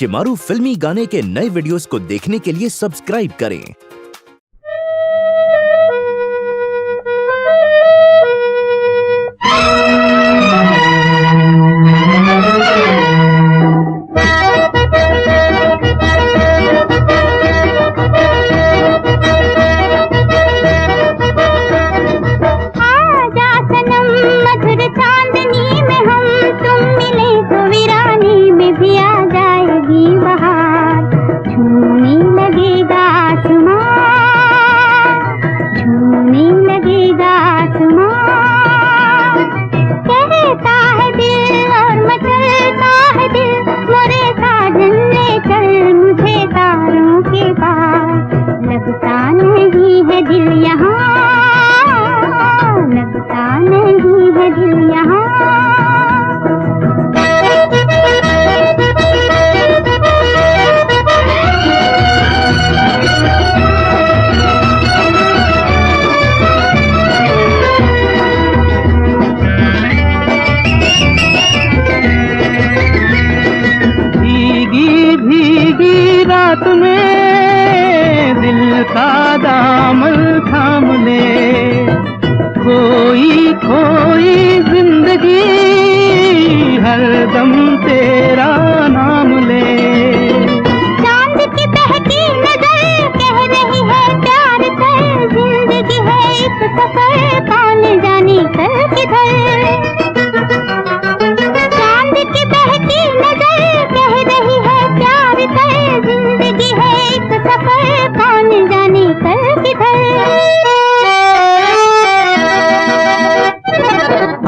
शिमारू फिल्मी गाने के नए वीडियोस को देखने के लिए सब्सक्राइब करें। रात में दिल का दामन थाम ले, खोई खोई जिंदगी हरदम तेरा नाम ले। चांद की बहकी नजर कह रही है प्यार कर, जिंदगी है एक सफर कौन जाने कल किधर। चांद की बहकी नजर कह रही है प्यार कर, जिंदगी है एक सफर कौन जाने कल किधर।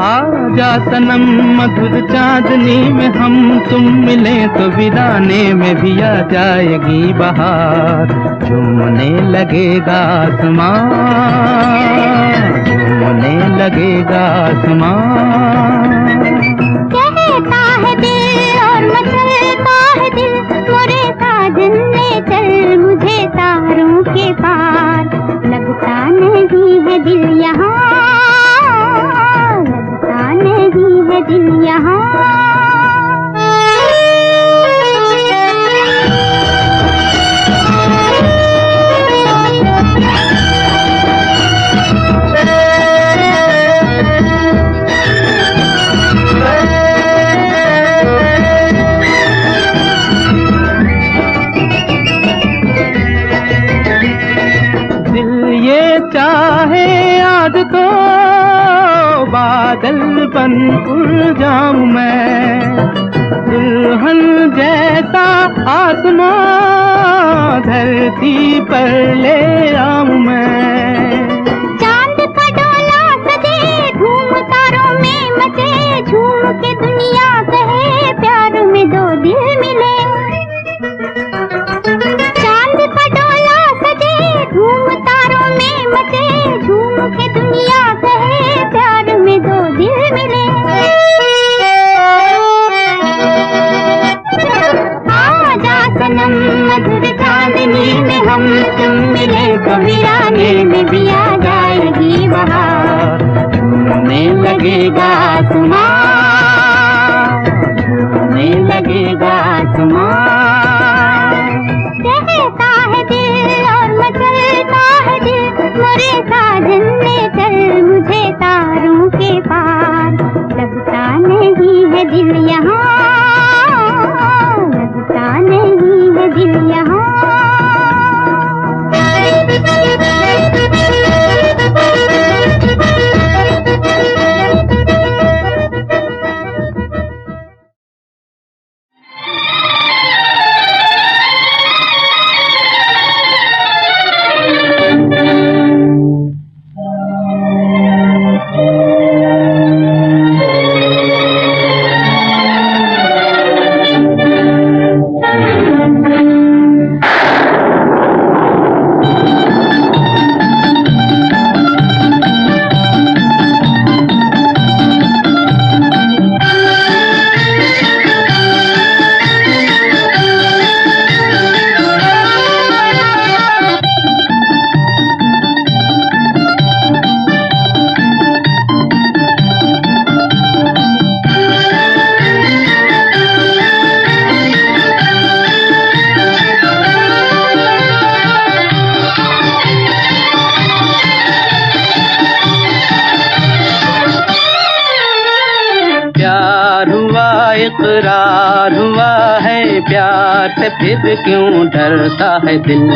आजा सनम मधुर चांदनी में हम तुम मिले तो वीराने में भी आ जाएगी बहार। झूमने लगेगा आसमान, झूमने लगेगा आसमान। कहता है दिल और मचलता है दिल, मोरे साजन ले चल मुझे तारों के पार। लगता नहीं है दिल यहाँ, लगता नहीं है दिल यहाँ। चाहे आज तो बादल बन उड़ जाऊं मैं, दुल्हन जैसा आसमां धरती पर ले आऊं मैं। चांद का डोला सजे धूम तारों में मचे, झूम के दुनिया कहे प्यार में दो दिल मिले। चांद का डोला सजे धूम तारों में मचे, झूम के दुनिया कहे प्यार में दो दिल मिले। आजा सनम मधुर चांदनी में हम तुम मिले तो वीराने में भी आ जाएगी बहार। झूमने लगेगा आसमान, झूमने लगेगा आसमान। कहता है दिल और मचलता है दिल, मोरे साजन ले चल मुझे तारों के पार। लगता नहीं है दिल यहाँ, लगता नहीं है दिल यहाँ। प्यार से फिर क्यों डरता है दिल।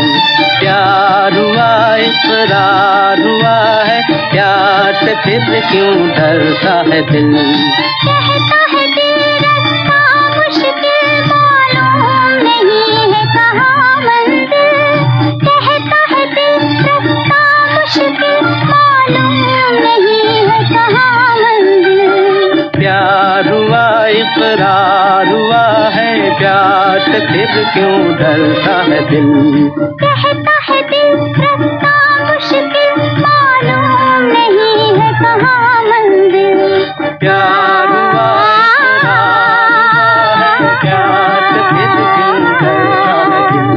प्यार हुआ इकरार हुआ है, प्यार से फिर क्यों डरता है दिल। कहता है दिल रास्ता मुश्किल मालूम नहीं है कहाँ मंजिल। कहता है दिल रास्ता मुश्किल मालूम नहीं है कहाँ मंजिल। प्यार हुआ इकरार हुआ है, प्यार से फिर क्यों डरता है दिल। कहता है दिल रास्ता मुश्किल मालूम नहीं है कहाँ मंजिल। प्यार हुआ इकरार हुआ है, प्यार से फिर क्यों डरता है दिल।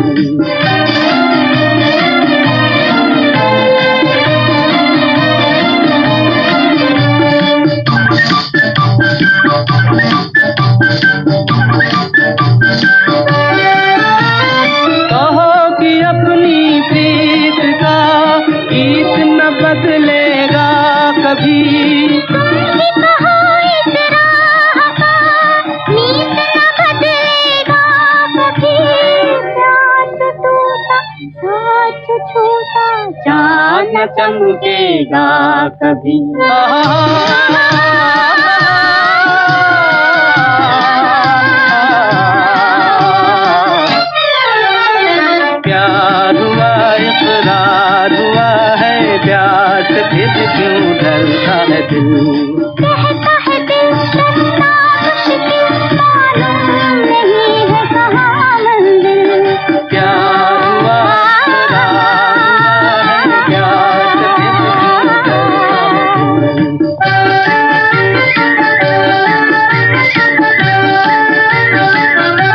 कहो कि अपनी प्रीत का गीत न बदलेगा कभी। तुम भी कहो इस राह का नीत न बदलेगा कभी। प्यास टूटा साथ छूटा चाँद न चमकेगा कभी। प्यार हुआ इकरार हुआ है, प्यार से फिर क्यों डरता है दिल। कहता है दिल रास्ता मुश्किल मालूम नहीं है कहाँ मंजिल। प्यार हुआ इकरार हुआ है, प्यार से फिर क्यों डरता है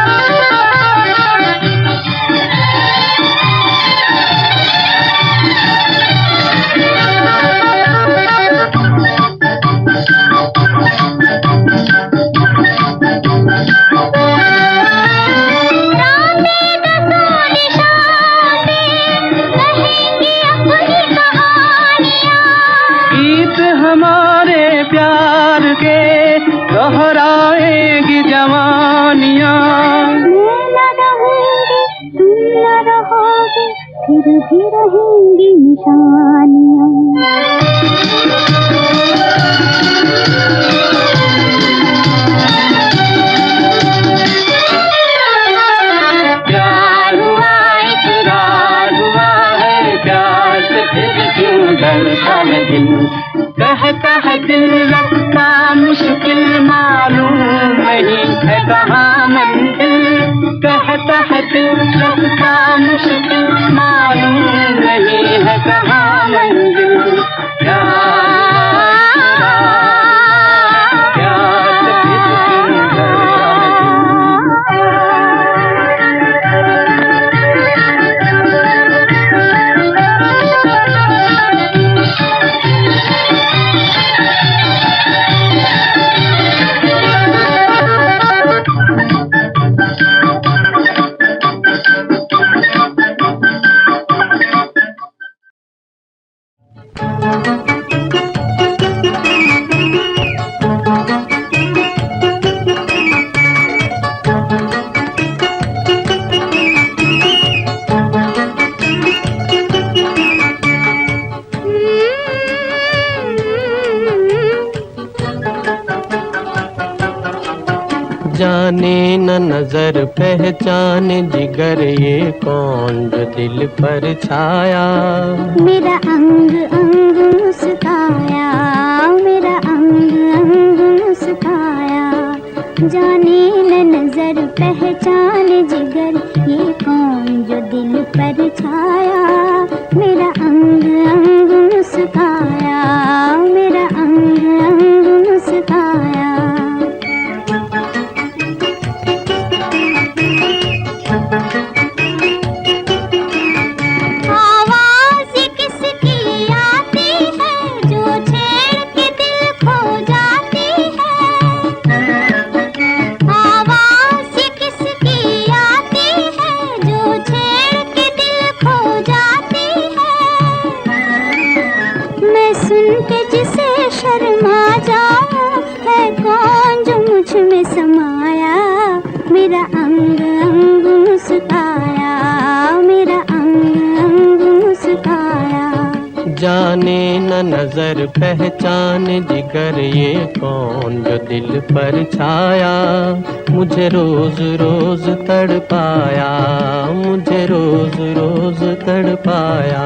दिल। गीत हमारे प्यार के दोहराएगी जवानियाँ। मैं न रहूंगी तुम न रहोगे फिर भी रहेंगी निशानियाँ। प्यार हुआ इकरार हुआ है, प्यार से फिर क्यों डरता है दिल। कहता है दिल रास्ता मुश्किल मालूम नहीं है कहाँ मंजिल। कहता है दिल रास्ता मुश्किल मालूम नहीं है कहाँ मंजिल। प्यार से फिर क्यों डरता है जाने न नजर पहचान जिगर ये कौन जो दिल पर छाया। मेरा अंग अंग मुस्काया, मेरा अंग अंग मुस्काया। जाने न नजर पहचान जिगर ये कौन जो दिल पर छाया। मेरा अंग अंग मुस्काया, मेरा अंग अंग मुस्काया। आवाज़ किसकी आती है जो छेड़ के दिल खो जाती है। आवाज़ किसकी आती है जो छेड़ के दिल खो जाती है। मैं सुन के जिसे शर्मा जाऊं है कौन जो मुझ में समाया। मेरा अंग अंग अंग मुस्काया, मेरा अंग अंग मुस्काया। जाने न नजर पहचान जिगर ये कौन जो दिल पर छाया, मुझे रोज रोज तड़पाया, मुझे रोज रोज तड़पाया।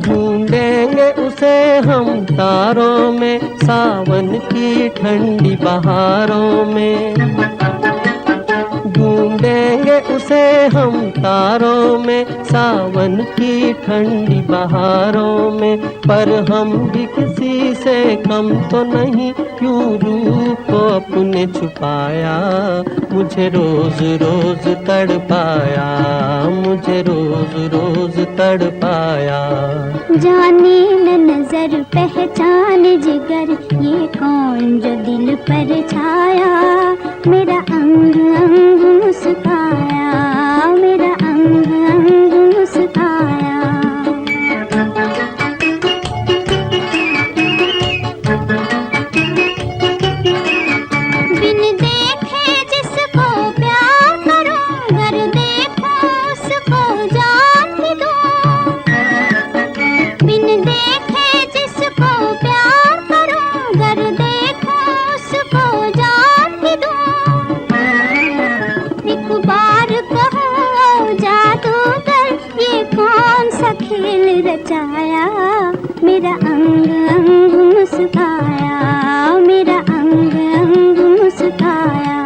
ढूंढेंगे उसे हम तारों में, सावन की ठंडी बहारों में। ढूंढेंगे उसे हम तारों में, सावन की ठंडी बहारों में। पर हम भी किसी से कम तो नहीं, क्यों रूप को अपने छुपाया, मुझे रोज रोज तड़पाया, मुझे रोज रोज तड़पाया। जाने न नजर पहचान जिगर ये कौन जो दिल पर छाया, मेरा अंग अंग मुस्काया, मेरा अंग अंग मुस्काया। बिन देखे जिसको प्यार करूं, घर देखो उसको जान भी दूं। बिन देखे जिसको प्यार करूं, घर देखो उसको जान भी दूं। एक बार कहो जादूगर ये कौन सा खेल रचाया, मेरा अंग अंग मुस्काया, मेरा अंग अंग मुस्काया।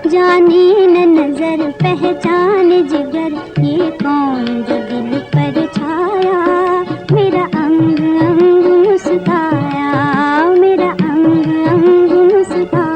जाने न नजर पहचान जिगर ये कौन जो दिल पर छाया, मेरा अंग अंग मुस्काया, मेरा अंग अंग मुस्काया।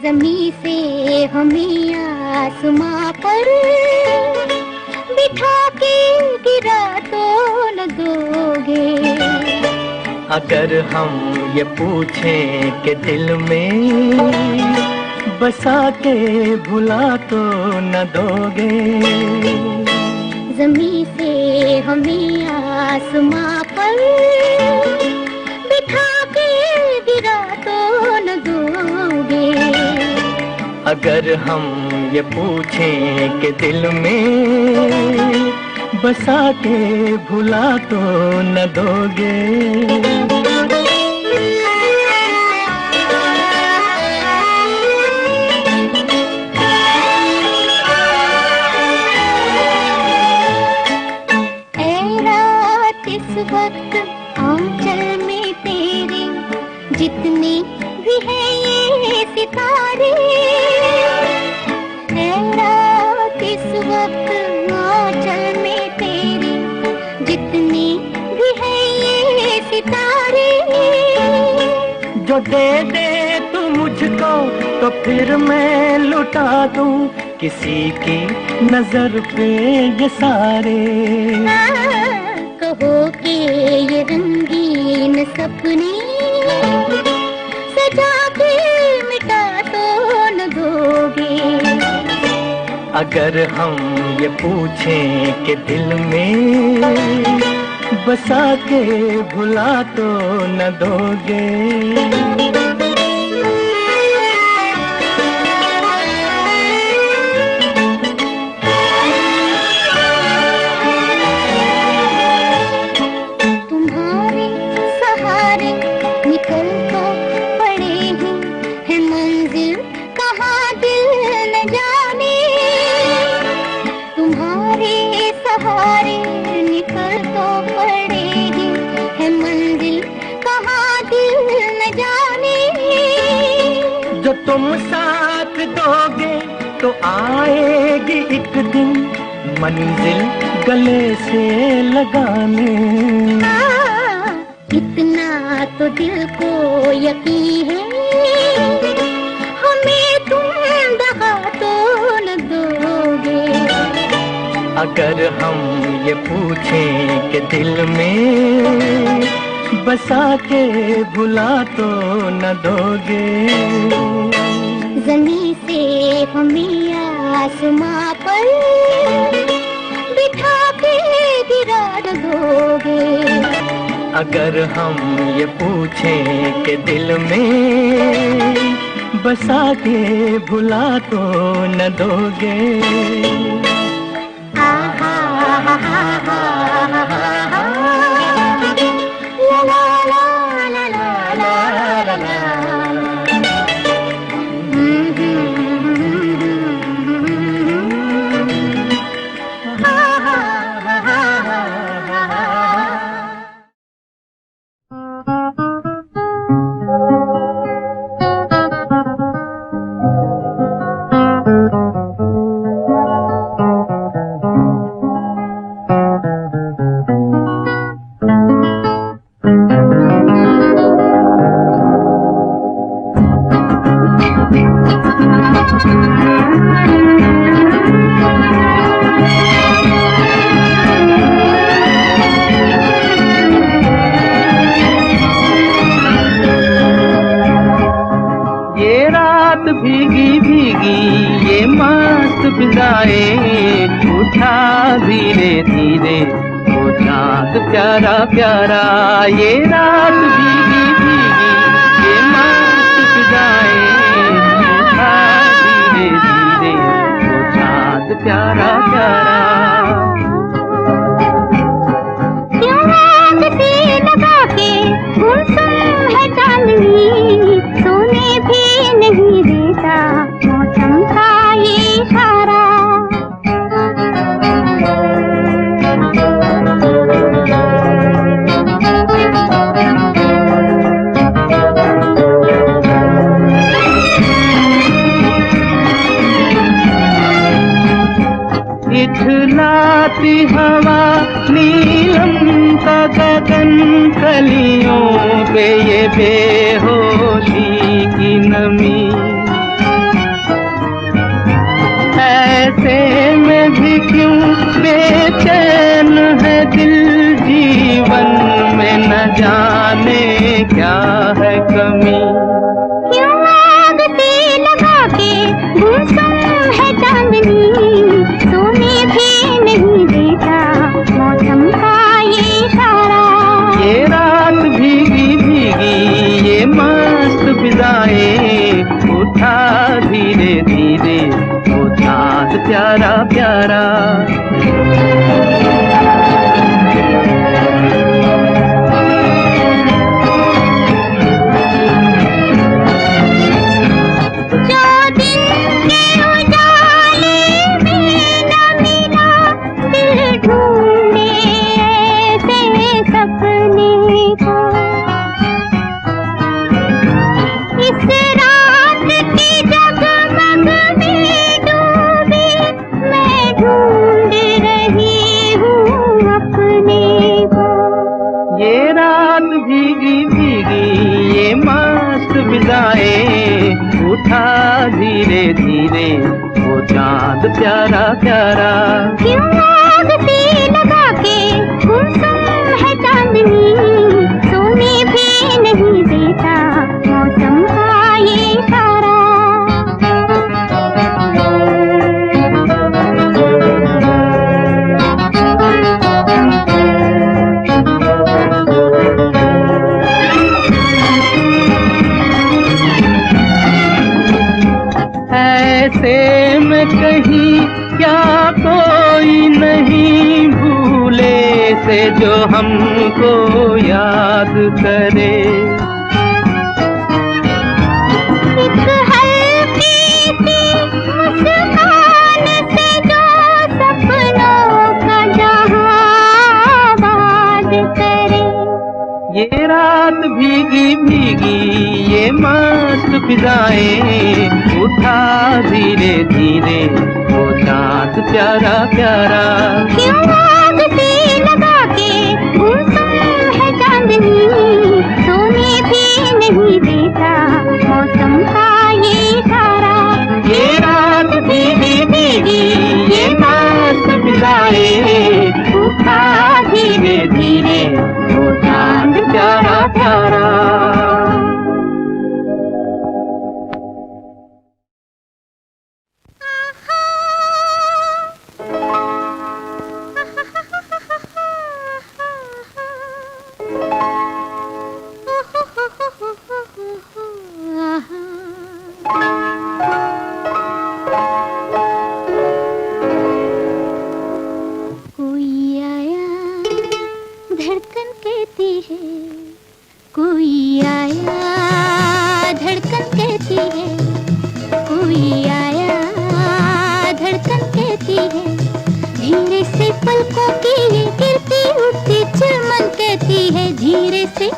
ज़मीं से हमें आसमां पर बिठा के गिरा तो न दोगे। अगर हम ये पूछें कि दिल में बसा के भुला तो न दोगे। ज़मीं से हमें आसमां पर बिठा के गिरा तो न दोगे। अगर हम ये पूछें कि दिल में बसा के भुला तो न दोगे। वक्त आंचल में तेरे जितने भी हैं ये सितारे, है रात इस वक्त आंचल में तेरे जितने भी हैं ये सितारे। जो दे दे तू मुझको तो फिर मैं लुटा दूं किसी की नजर पे ये सारे। कहो कि ये रंगीन सपने सजा के मिटा तो न दोगे। अगर हम ये पूछें कि दिल में बसा के भुला तो न दोगे। तुम साथ दोगे तो आएगी एक दिन मंजिल गले से लगाने। इतना तो दिल को यकीन है हमें तुम दगा तो न दोगे। अगर हम ये पूछें कि दिल में बसा के भुला तो न दोगे, ज़मीं से हमें आसमां पर बिठा के गिरा दोगे। अगर हम ये पूछें कि दिल में बसा के भुला तो न दोगे। भीगी भीगी ये मस्त फिजाएं, उठा धीरे धीरे वो चाँद प्यारा प्यारा। ये रात भीगी भीगी ये मस्त फिजाएं, उठा धीरे धीरे वो चाँद प्यारा प्यारा। क्यों आग से लगा के गुमसुम है चांदनी, सोने भी नहीं देता मौसम का ये इशारा। इठलाती हवा नीलम का गगन, कलियों पे ये बेहोशी की नमी। ऐसे में भी क्यों बेचैन है दिल, जीवन में न जाने क्या है कमी। क्यों आग से लगा के गुमसुम है चांदनी, सोने भी नहीं देता मौसम का ये इशारा। ये रात भीगी भीगी ये मस्त फिजाएं, उठा धीरे धीरे वो चाँद प्यारा प्यारा। ये रात भीगी भीगी ये मस्त फिजाएं, उठा धीरे धीरे वो चाँद प्यारा प्यारा। क्यों आग से लगा के गुमसुम है चांदनी, सोने भी नहीं देता मौसम का ये इशारा। ऐसे में कहीं क्या कोई नहीं भूले से जो हमको याद करे। एक हल्की सी मुस्कान से जो सपनों का जहां आबाद करे। ये रात भीगी भीगी ये मस्त फिजाएं, उठा धीरे धीरे वो चाँद प्यारा प्यारा। क्यों आग से लगा के गुमसुम है चांदनी, सोने भी नहीं देता मौसम का ये इशारा। ये रात भीगी भीगी ये मस्त फिजाएं, है कोई आया, धड़कन कहती है कोई आया, धड़कन कहती है। धीरे से पलकों की ये गिरती उठती चिलमन कहती है, धीरे से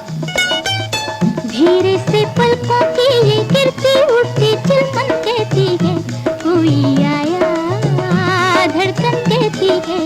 पलकों की ये गिरती उठती चिलमन कहती है कोई आया, धड़कन कहती है।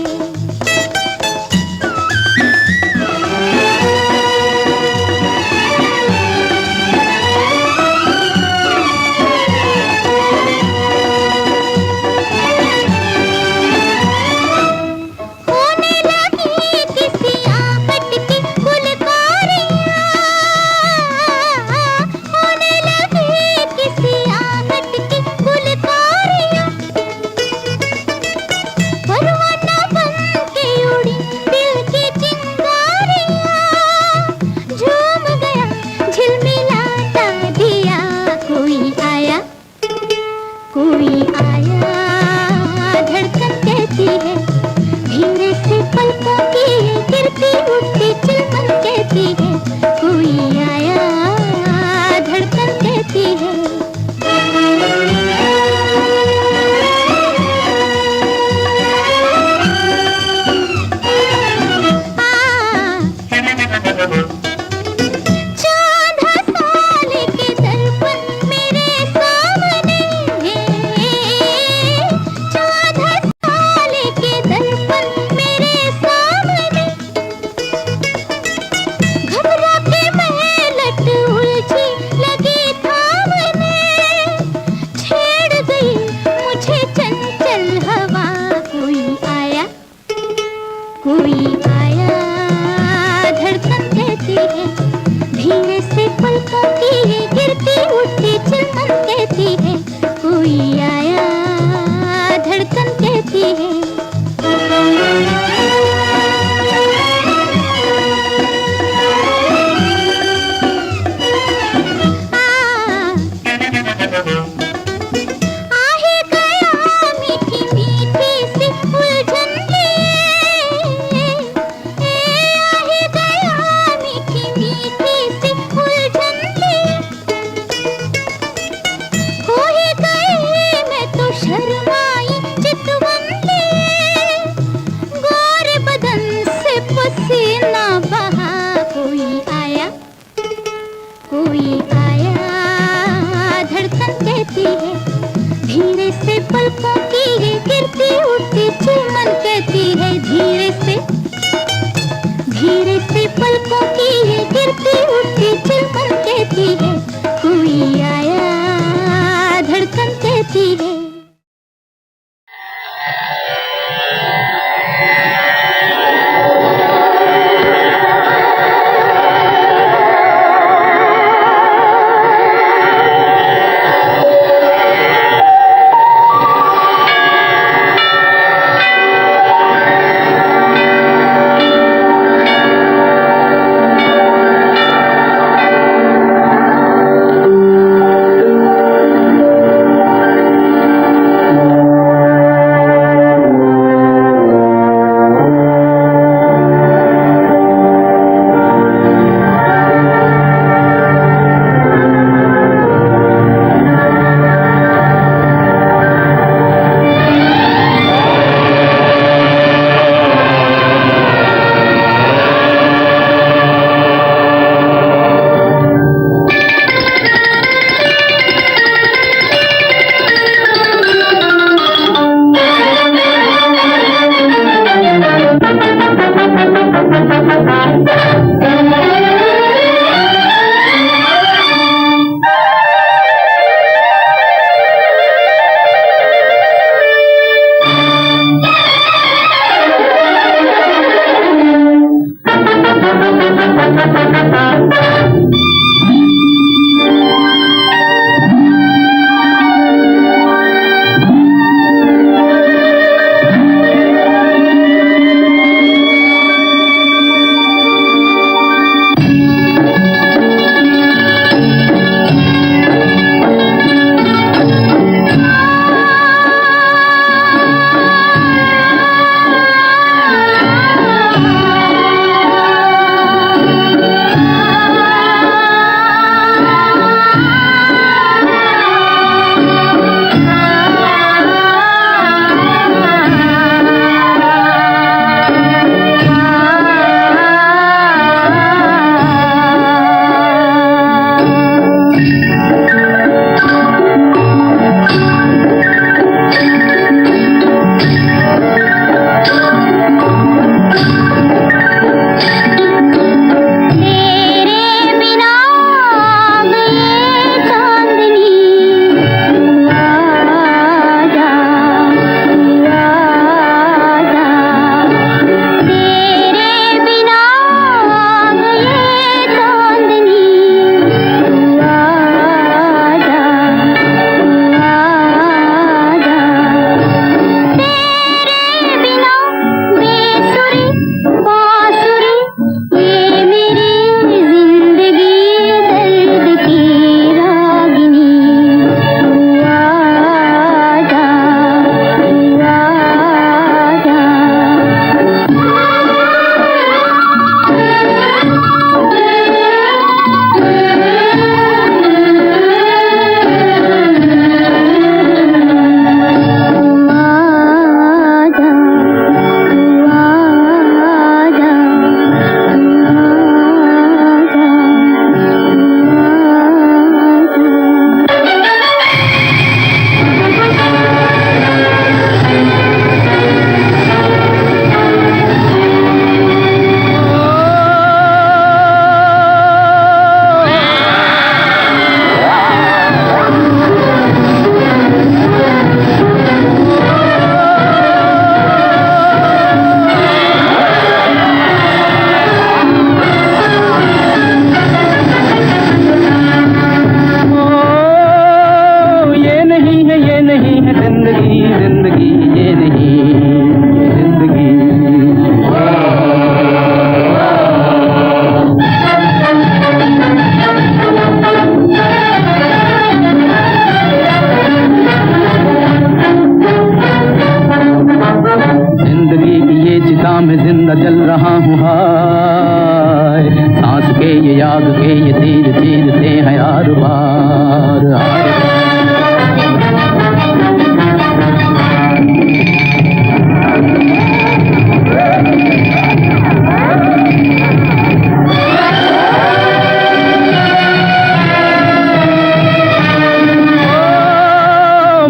जिंदा जल रहा हूँ हाय, सांस के ये आग के ये तीर चीरते हैं यार बार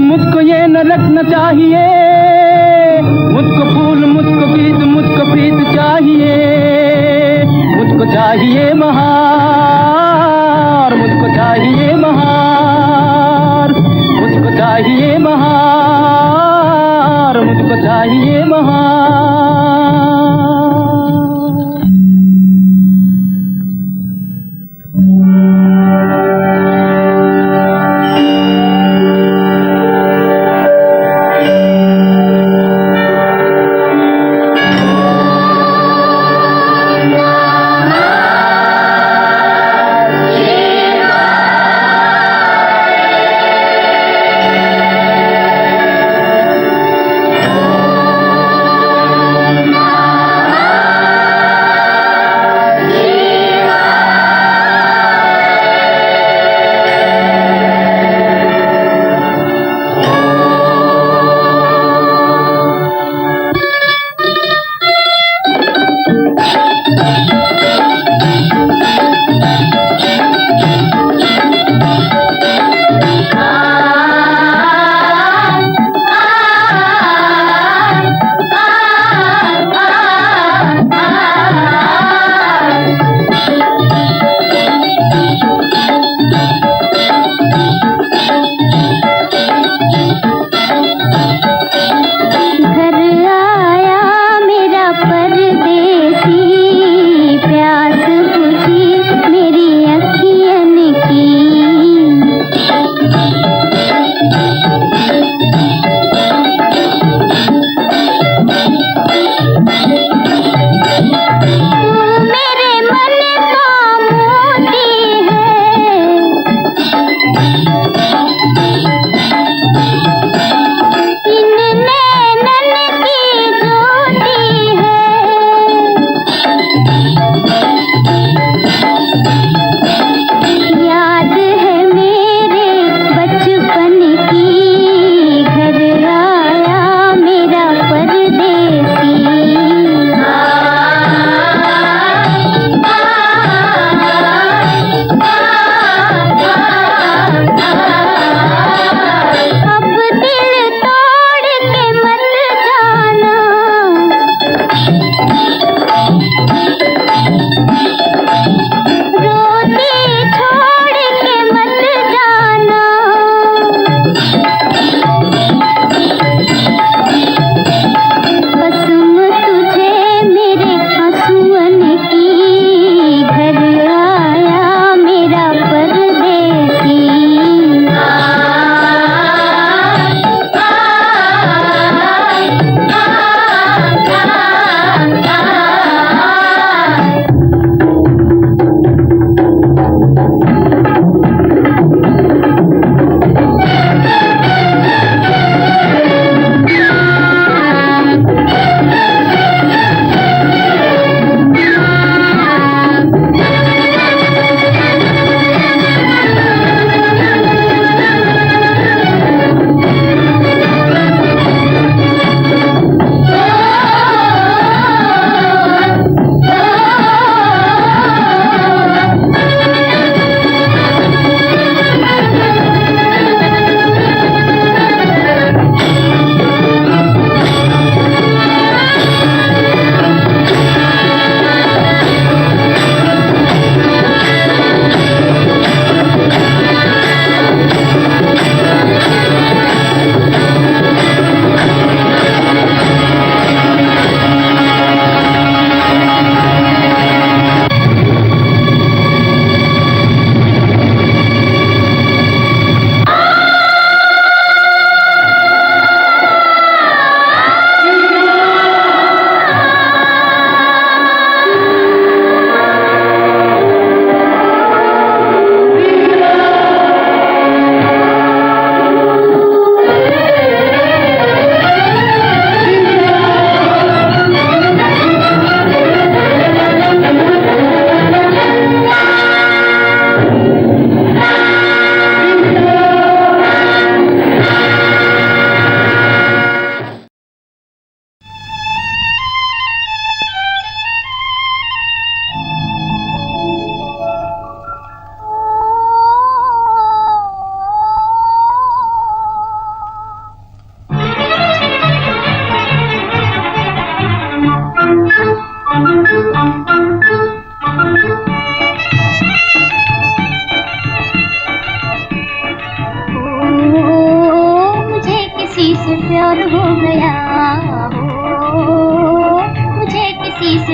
मुझको ये न रखना चाहिए, मुझको फूल मुझको बीज मुझको प्रीत चाहिए, मुझको चाहिए बहार, मुझको चाहिए बहार, मुझको चाहिए बहार, मुझको चाहिए बहार।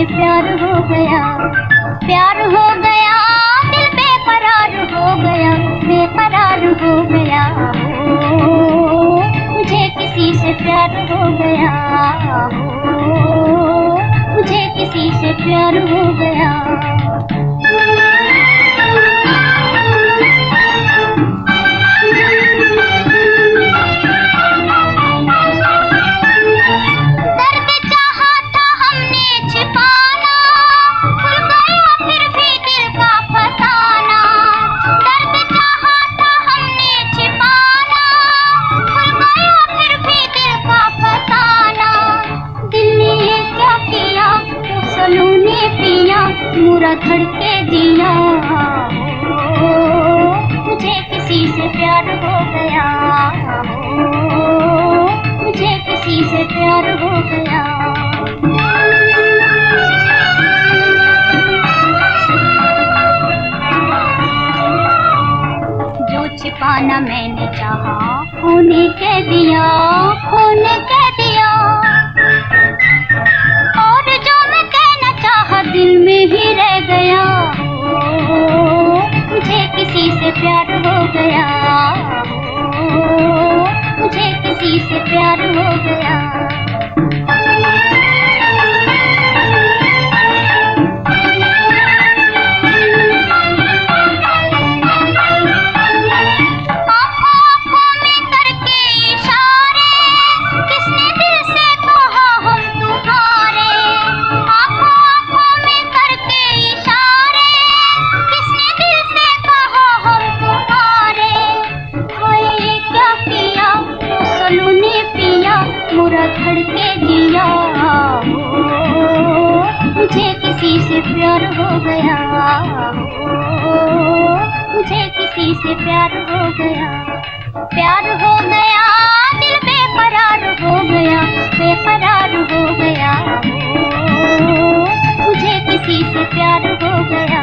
से प्यार हो गया, प्यार हो गया, दिल बेकरार हो गया, बेकरार हो गया। ओ, मुझे किसी से प्यार हो गया, ओ, मुझे किसी से प्यार हो गया। धड़के दिया, ओ, मुझे किसी से प्यार हो गया, ओ, मुझे किसी से प्यार हो गया। जो छिपाना मैंने चाहा होने के दिया, होने के दिया, और जो मैं कहना चाहा दिल में ही रह गया। ओ, मुझे किसी से प्यार हो गया, ओ, मुझे किसी से प्यार हो गया। धड़के दिया, ओ, मुझे किसी से प्यार हो गया, ओ, मुझे किसी से प्यार हो गया, प्यार हो गया, दिल बेकरार हो गया, बेकरार हो गया। ओ, मुझे किसी से प्यार हो गया,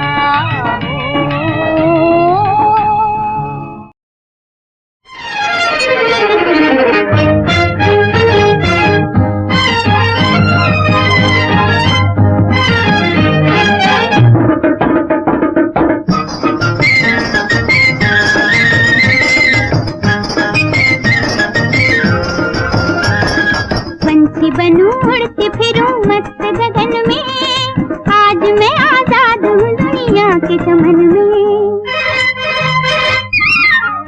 बनूं उड़ती फिरूं मस्त गगन में, आज मैं आजाद हूँ दुनिया के चमन में।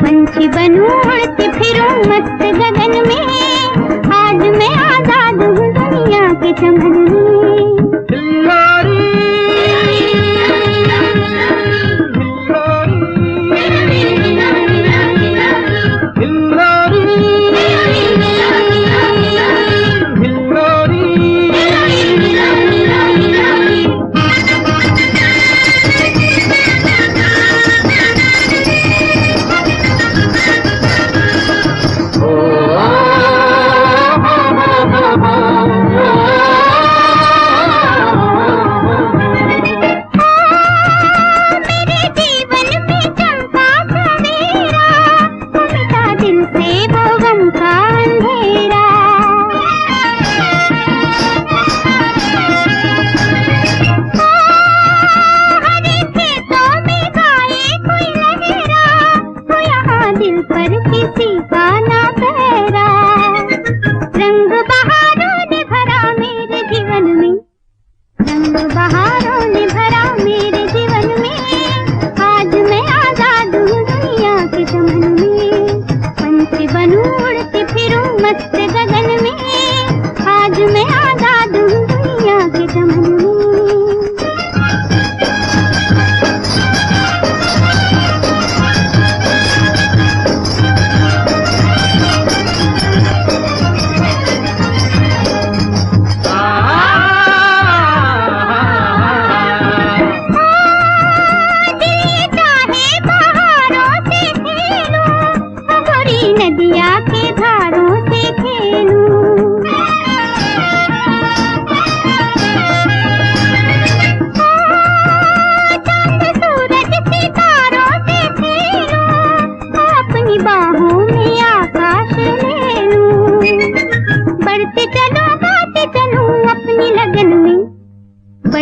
पंछी बनूं उड़ती फिरूं मस्त गगन में, आज मैं आजाद हूँ दुनिया के चमन में।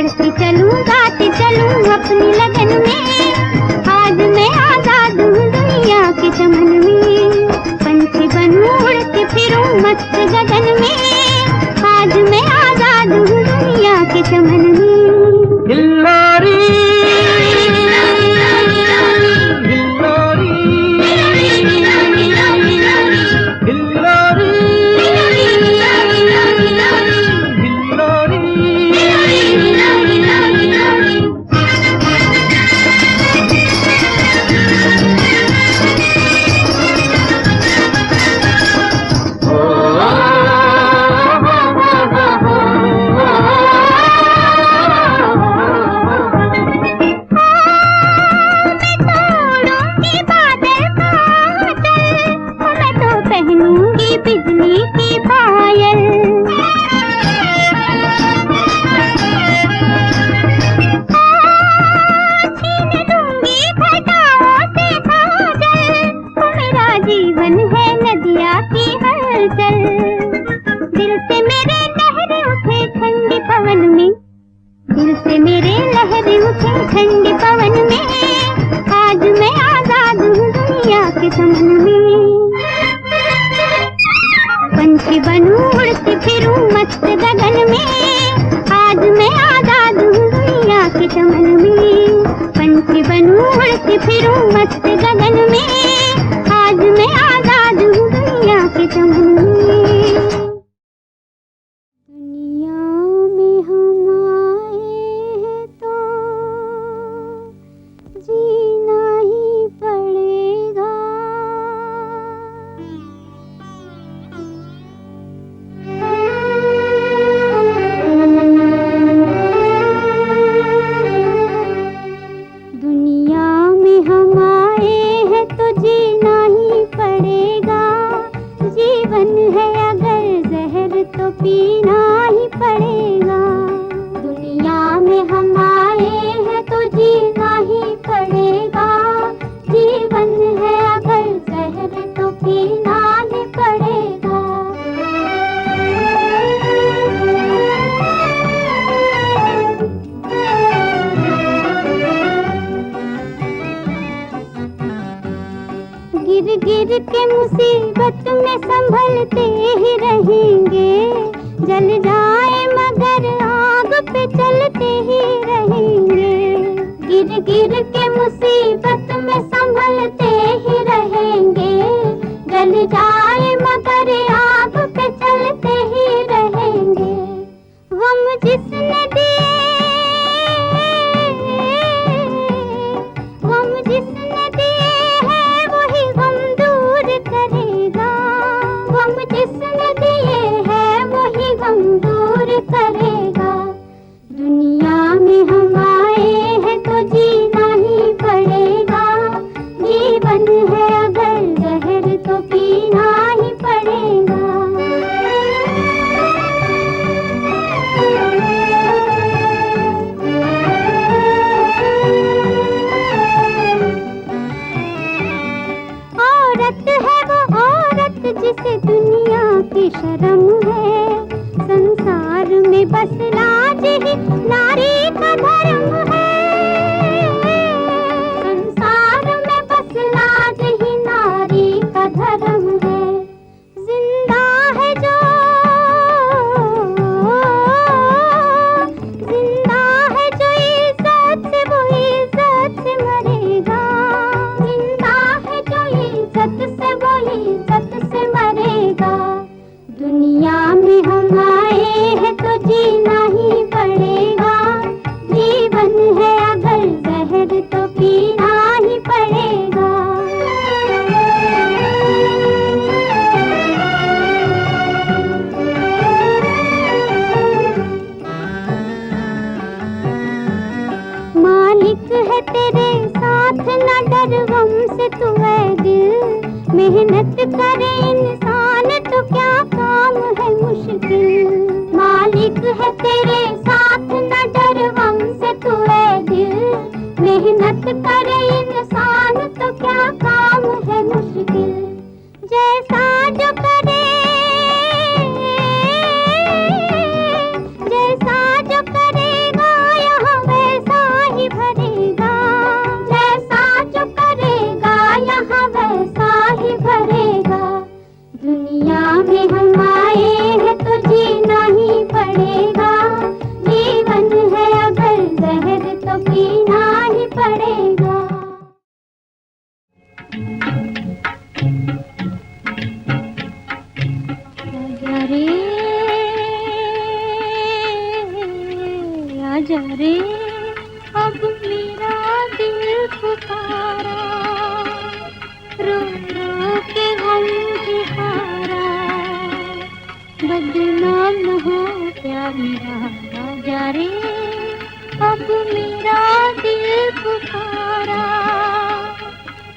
बढ़ती चलूं गाती चलूं अपनी लगन में। आज मैं आजाद हूँ दुनिया के चमन में, पंछी बनूं उड़ती फिरूं मस्त गगन में। आज मैं आजाद हूँ दुनिया के चमन में। हिल्लोरी बिजली की पायल, छीन दूंगी घटाओं से काजल, मेरा जीवन है नदिया की हलचल। दिल से मेरे लहरें उठे ठंडी पवन में, दिल से मेरे लहरें उठे ठंडी पवन में। आज मैं आजाद हूँ दुनिया के चमन में, पंछी बनूं उड़ती फिरूं मस्त गगन में। आज मैं आजाद हूँ दुनिया के चमन में, पंछी बनूं उड़ती फिरूं मस्त गगन में। आज मैं आजाद हूँ दुनिया के चमन में। दुनिया में हम आए हैं तो जीना ही पड़ेगा। दुनिया में हम आए हैं तो जीना ही पड़ेगा। जीवन है अगर जहर तो पीना ही पड़ेगा। दुनिया में हम आए हैं तो जीना ही पड़ेगा। जीवन है अगर जहर तो पीना ही पड़ेगा। गिर गिर के मुसीबत में संभलते ही रहेंगे। जल जाए मगर आग पे चलते ही रहेंगे। गिर गिर के मुसीबत में संभलते ही रहेंगे। जल जाए मगर आग पे चलते ही रहेंगे। गम जिसने दिए, गम जिसने दिए है वही गम दूर करेगा। गम जिसने दिए है वही गम दूर करेगा। दुनिया में हम आए हैं तो जीना ही पड़ेगा। जीवन है अगर जहर तो पीना ही पड़ेगा। औरत है वो औरत जिसे दुनिया की शर्म है। संसार में बस लाज ही नारी का धर्म है। संसार में बस लाज ही नारी का धर्म है। जिंदा है जो, जिंदा है जो इज्जत से वो इज्जत से मरेगा। जिंदा है जो इज्जत से वो इज्जत से मरेगा। दुनिया में हम आए हैं तो जीना ही पड़ेगा। जीवन है अगर जहर तो पीना ही पड़ेगा। मालिक है तेरे साथ न डर गम से तू है दिल। मेहनत करे इंसान तो क्या काम है मुश्किल। मालिक है तेरे साथ न डर गम से तू है दिल। मेहनत करे इंसान तो क्या काम है मुश्किल। जैसा जो करे, जैसा जो करेगा आजा रे अब मेरा दिल पुकारा, रो रो के गम की हारा, बदनाम न हो प्यार मेरा, आजा रे अब मेरा दिल पुकारा,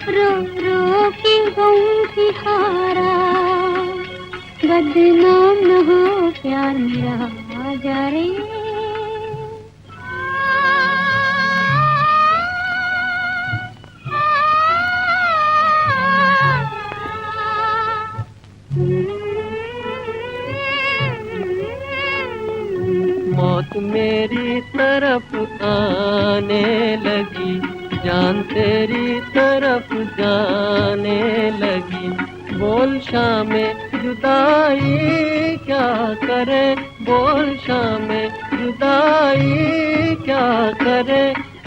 रो रो के गम की हारा, बदनाम न हो प्यार मेरा, आजा रे। मौत मेरी तरफ आने लगी, जान तेरी तरफ जाने लगी, बोल शामे जुदाई क्या करे, बोल शामे जुदाई क्या करे,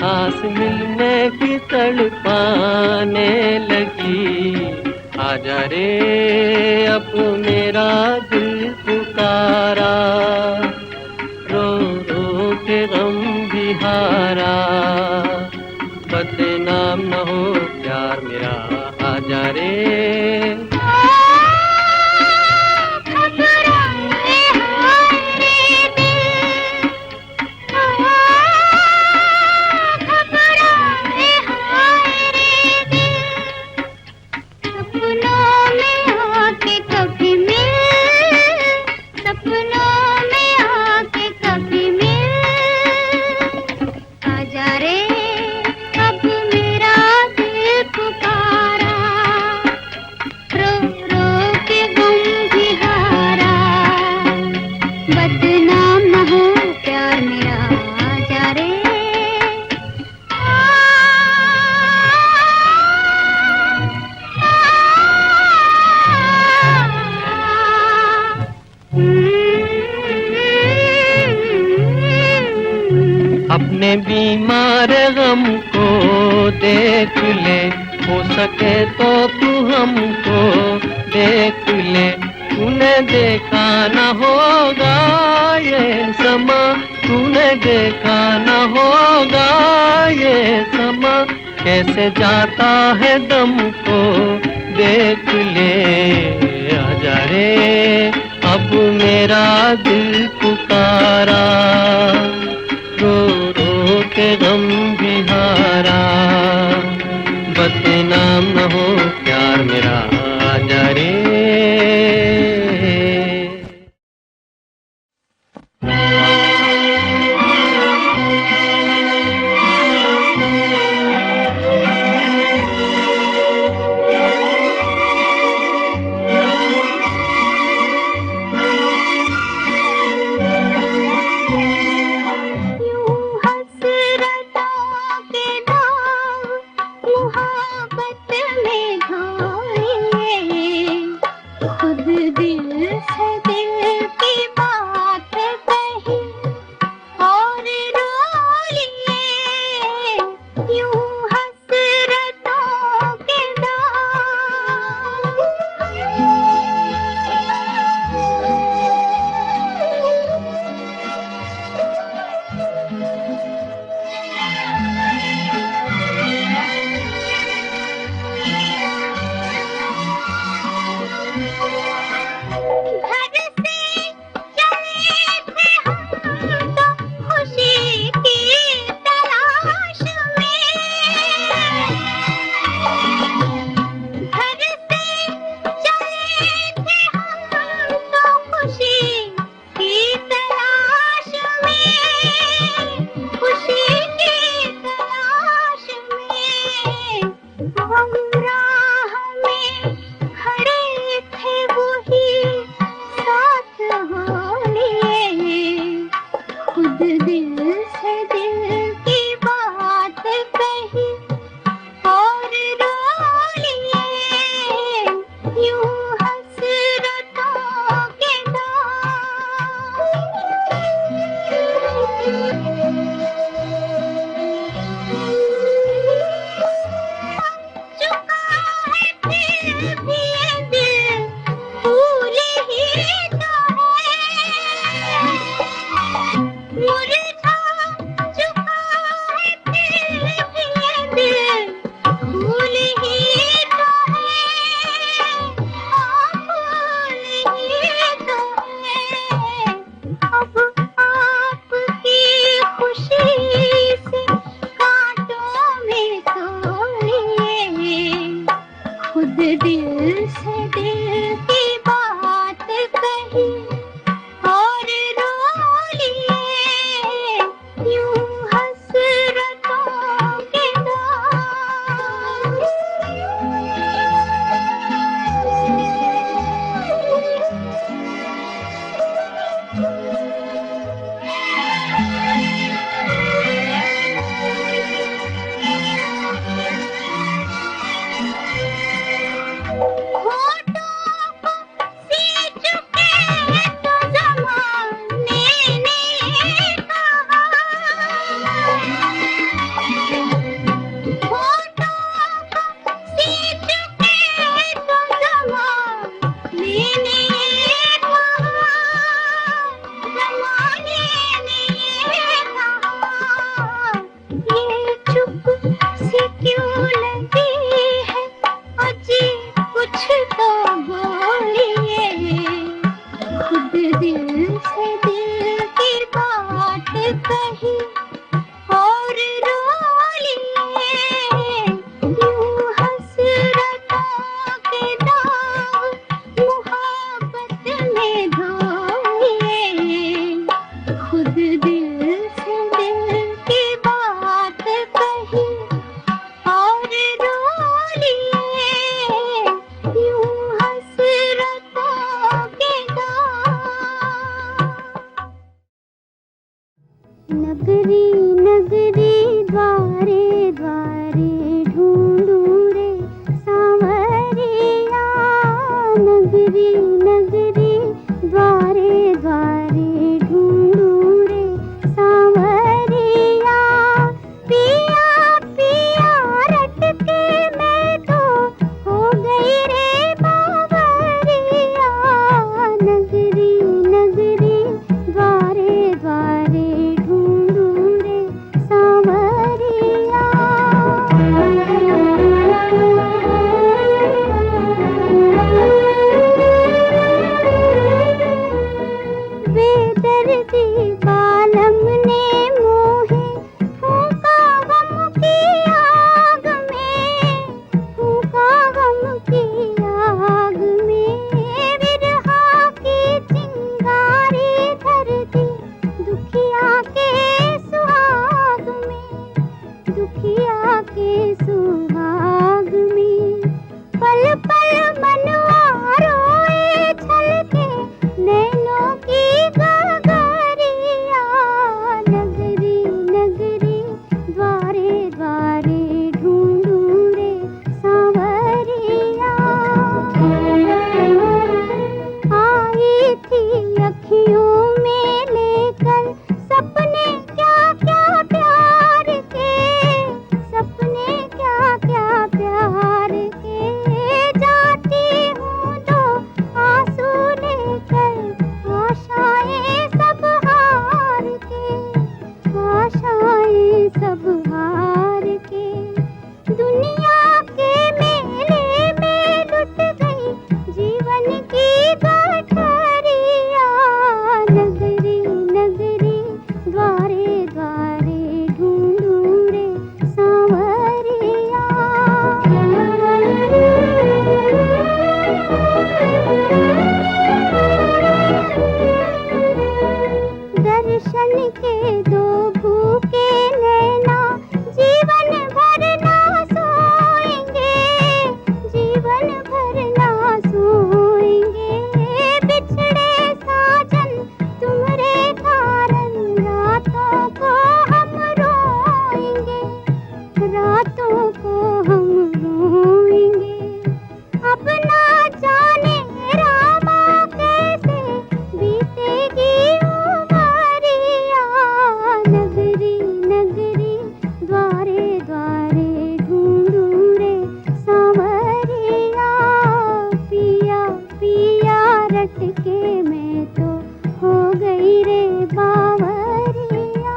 आस मिलने की तड़पाने लगी, आजा रे अब मेरा दिल पुकारा, रो रो के गम भी हारा, बदनाम न हो प्यार मेरा, आजा रे। बदनाम न हो प्यार मेरा, आजा रे। अपने बीमार गम को देख ले, हो सके तो तू हमको देख ले, तूने देखा न होगा ये समा, तूने देखा न होगा ये समा, कैसे जाता है दम को देख ले, आजा रे अब मेरा दिल पुकारा, रो रो के गम भी हारा, बदनाम न हो प्यार मेरा, आजा रे। मुझे बात कही और रो लिए, यूं हसरतों के दाग मोहब्बत में धोए, खुद दिल से दिल की बात कही और रो लिए, यूं हसरतों के दाग। नगरी नगरी द्वारे द्वारे ढूंढूं रे सांवरिया, नगरी नगरी द्वारे द्वारे ढूंढूं रे सांवरिया, पिया पिया रट के मैं तो हो गई रे बावरिया, नगरी नगरी द्वारे द्वारे ढूंढूं रे सांवरिया। बेदर्दी बालम ने मोहे फूंका गम की आग में, फूंका गम की आग में, विरहा की चिंगारी धर दी दुखिया के सुहाग में, दुखिया के सुहाग में, पल पल मनवा रोए छलके नैनों की गगरिया, नगरी नगरी द्वारे द्वारे ढूंढूं रे सांवरिया। आई थी अखियों में लेकर सपने क्या क्या प्यार के, सपने क्या क्या प्यार के, जाती हूँ तो आंसू लेकर आशाएं सब हार के, आशाएं सब हार के, दुनिया के मेले में लुट गई जीवन की गठरिया, नगरी नगरी द्वारे द्वारे ढूंढूं रे सांवरिया। दर्शन के दो भूखे नैना जीवन भर ना सोएंगे, जीवन भर ना सोएंगे, बिछड़े साजन तुम्हारे कारण रातों को हम रोएंगे, रातों को हम रोएंगे, अब ना जाने रामा कैसे बीतेगी उमरिया, नगरी नगरी द्वारे द्वारे ढूंढूं रे सांवरिया, पिया पिया रट के मैं तो हो गई रे बावरिया।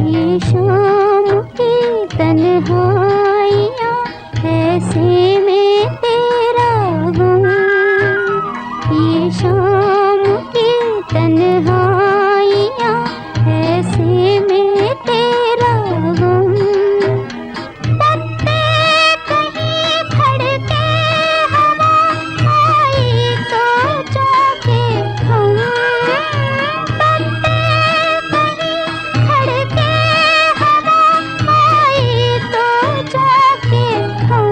ये शाम की तन्हाइयाँ ऐसे में तेरा गम, ये शाम की तन्हाइयाँ ऐसे में तेरा गम, पत्ते कहीं खड़के हवा आई तो चौके हम, पत्ते कहीं खड़के हवा आई तो चौके हम,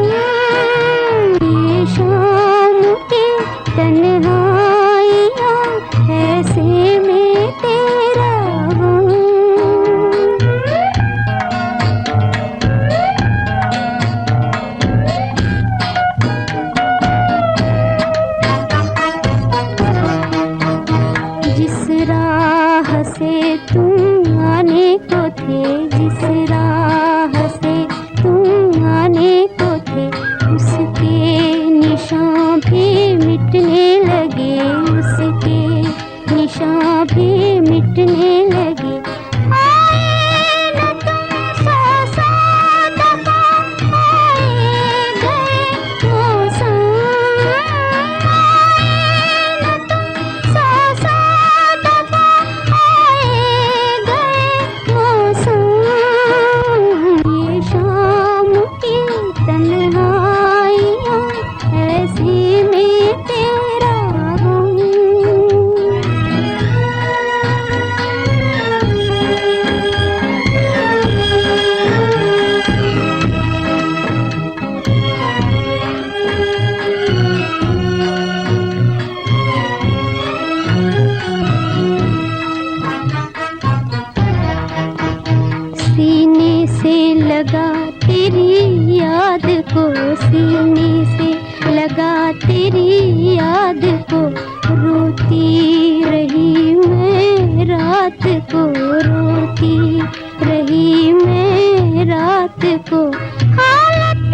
ये शाम की तन्हाइयाँ लगा तेरी याद को, रोती रही मैं रात को, रोती रही मैं रात को। हालत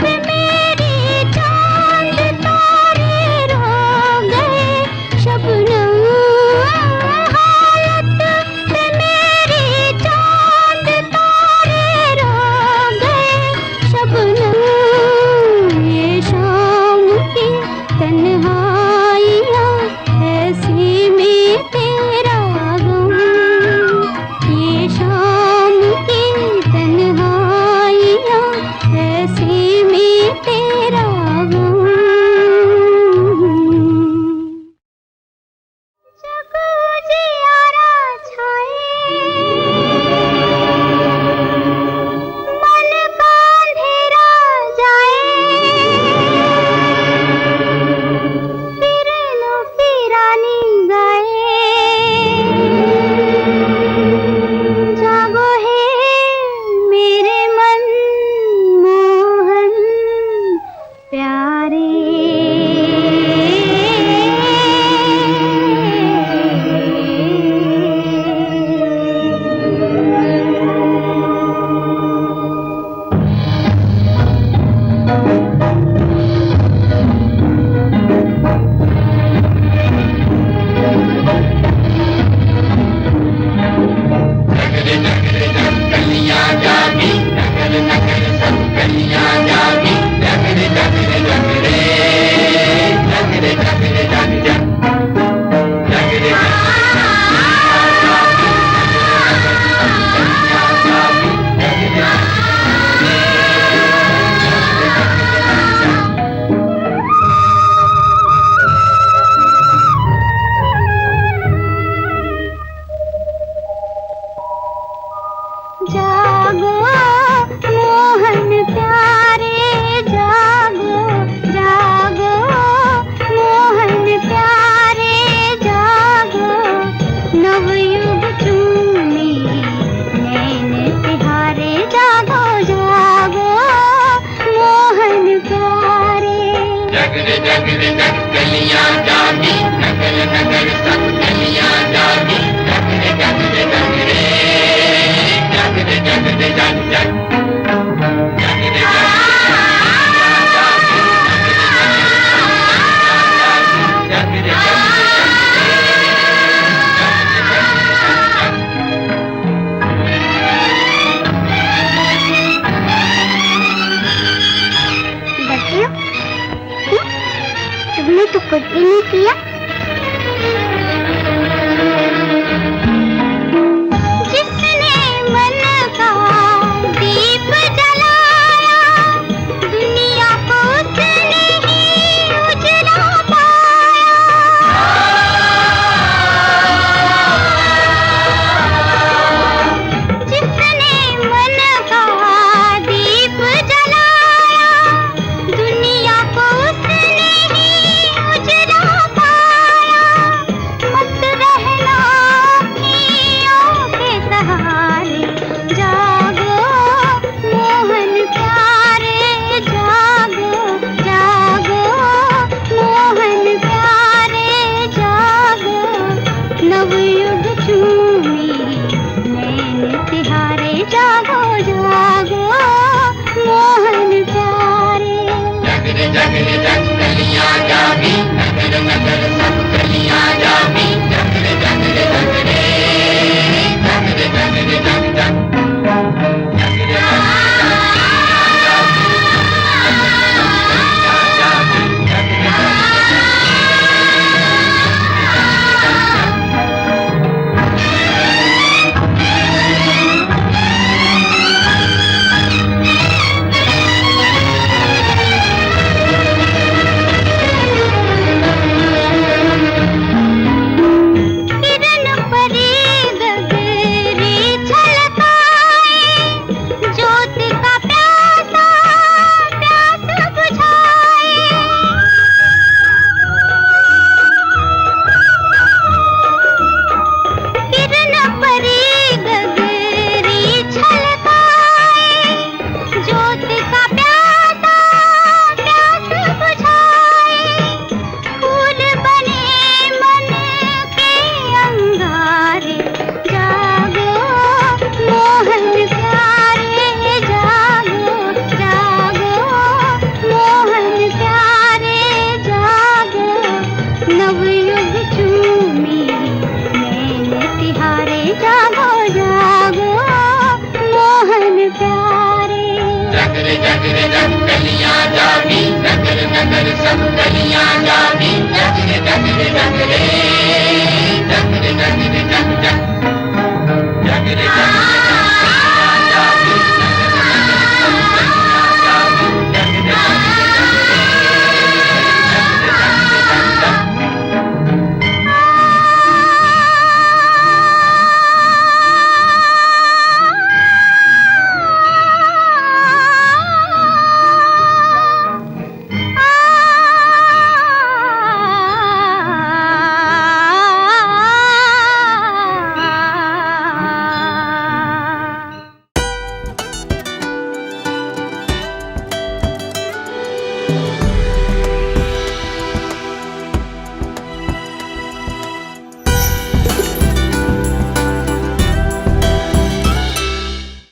पे मेरी चांद तारे रो गए शबनम, हालत पे मेरी चांद तारे रो गए शबनम। ये शाम की तन्हाइयाँ नवयुग चूमी मैंने तिहारे जागो जागो मोहन प्यारे। जगरे जगरे जगलियां जागी, नगर नगर सब गलियां जागी, जगरे जगरे